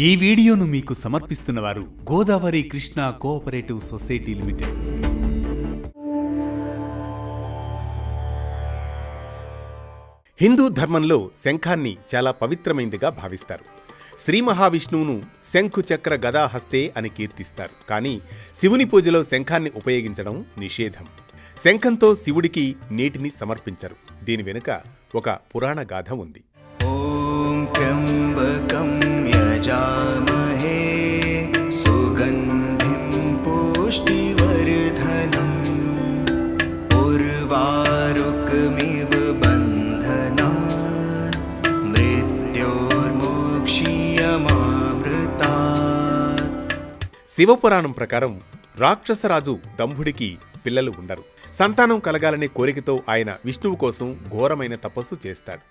ఈ వీడియోను మీకు సమర్పిస్తున్నవారు Godavari Krishna cooperative society limited. Hindu ధర్మంలో శంఖాన్ని చాలా పవిత్రమైనదిగా భావిస్తారు. శ్రీ మహావిష్ణువును శంఖు చక్ర గదా హస్తే అని కీర్తిస్తారు. కానీ శివుని పూజలో శంఖాన్ని ఉపయోగించడం నిషేధం. శంఖంతో శివుడికి నీటిని సమర్పించరు. దీని వెనుక ఒక పురాణ గాథ ఉంది. ఓం త్ర్యంబకం యజామహే సుగంధిం పుష్టివర్ధనం ఉర్వారుకమివ బంధనాన్ మృత్యోర్మోక్ష్యమామృతాత్. శివపురాణం ప్రకారం రాక్షసరాజు దంభుడికి పిల్లలు ఉండరు. సంతానం కలగాలనే కోరికతో ఆయన విష్ణువు కోసం ఘోరమైన తపస్సు చేస్తాడు.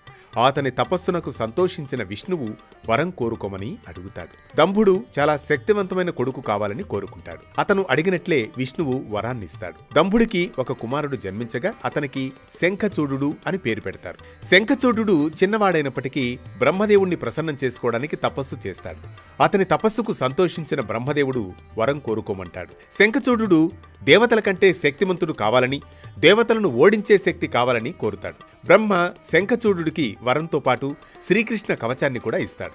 అతని తపస్సునకు సంతోషించిన విష్ణువు వరం కోరుకోమని అడుగుతాడు. దంభుడు చాలా శక్తివంతమైన కొడుకు కావాలని కోరుకుంటాడు. అతను అడిగినట్లే విష్ణువు వరాన్నిస్తాడు. దంభుడికి ఒక కుమారుడు జన్మించగా అతనికి శంఖచూడు అని పేరు పెడతారు. శంఖచూడు చిన్నవాడైనప్పటికీ బ్రహ్మదేవుణ్ణి ప్రసన్నం చేసుకోవడానికి తపస్సు చేస్తాడు. అతని తపస్సుకు సంతోషించిన బ్రహ్మదేవుడు వరం కోరుకోమంటాడు. శంఖచూడు దేవతల కంటే శక్తిమంతుడు కావాలని, దేవతలను ఓడించే శక్తి కావాలని కోరుతాడు. బ్రహ్మ శంఖచూడుడికి వరంతో పాటు శ్రీకృష్ణ కవచాన్ని కూడా ఇస్తాడు.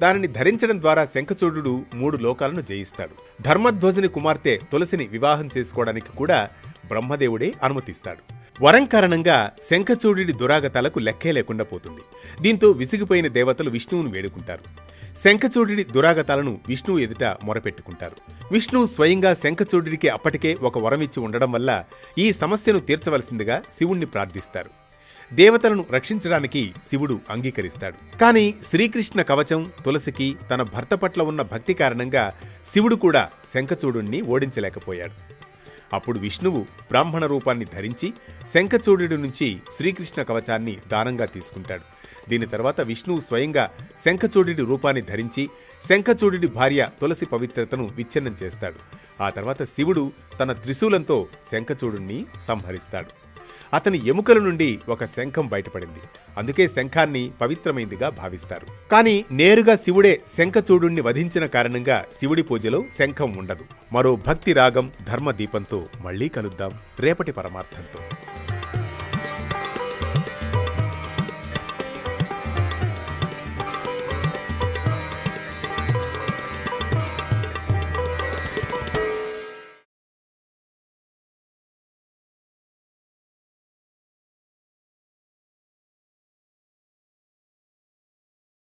దానిని ధరించడం ద్వారా శంఖచూడు 3 లోకాలను జయిస్తాడు. ధర్మధ్వజుని కుమార్తె తులసిని వివాహం చేసుకోవడానికి కూడా బ్రహ్మదేవుడే అనుమతిస్తాడు. వరం కారణంగా శంఖచూడి దురాగతాలకు లెక్కే లేకుండా పోతుంది. దీంతో విసిగిపోయిన దేవతలు విష్ణువును వేడుకుంటారు. శంఖచూడి దురాగతాలను విష్ణువు ఎదుట మొరపెట్టుకుంటారు. విష్ణువు స్వయంగా శంఖచూడికి అప్పటికే ఒక వరమిచ్చి ఉండడం వల్ల ఈ సమస్యను తీర్చవలసిందిగా శివుణ్ణి ప్రార్థిస్తారు. దేవతలను రక్షించడానికి శివుడు అంగీకరిస్తాడు. కానీ శ్రీకృష్ణ కవచం తులసికి తన భర్త పట్ల ఉన్న భక్తి కారణంగా శివుడు కూడా శంఖచూడుణ్ణి ఓడించలేకపోయాడు. అప్పుడు విష్ణువు బ్రాహ్మణ రూపాన్ని ధరించి శంఖచూడు నుంచి శ్రీకృష్ణ కవచాన్ని దానంగా తీసుకుంటాడు. దీని తర్వాత విష్ణువు స్వయంగా శంఖచూడి రూపాన్ని ధరించి శంఖచూడి భార్య తులసి పవిత్రతను విచ్ఛిన్నం చేస్తాడు. ఆ తర్వాత శివుడు తన త్రిశూలంతో శంఖచూడుణ్ణి సంహరిస్తాడు. అతని ఎముకల నుండి ఒక శంఖం బయటపడింది. అందుకే శంఖాన్ని పవిత్రమైందిగా భావిస్తారు. కానీ నేరుగా శివుడే శంఖచూడుణ్ణి వధించిన కారణంగా శివుడి పూజలో శంఖం ఉండదు. మరో భక్తి రాగం ధర్మ దీపంతో మళ్లీ కలుద్దాం రేపటి పరమార్థంతో.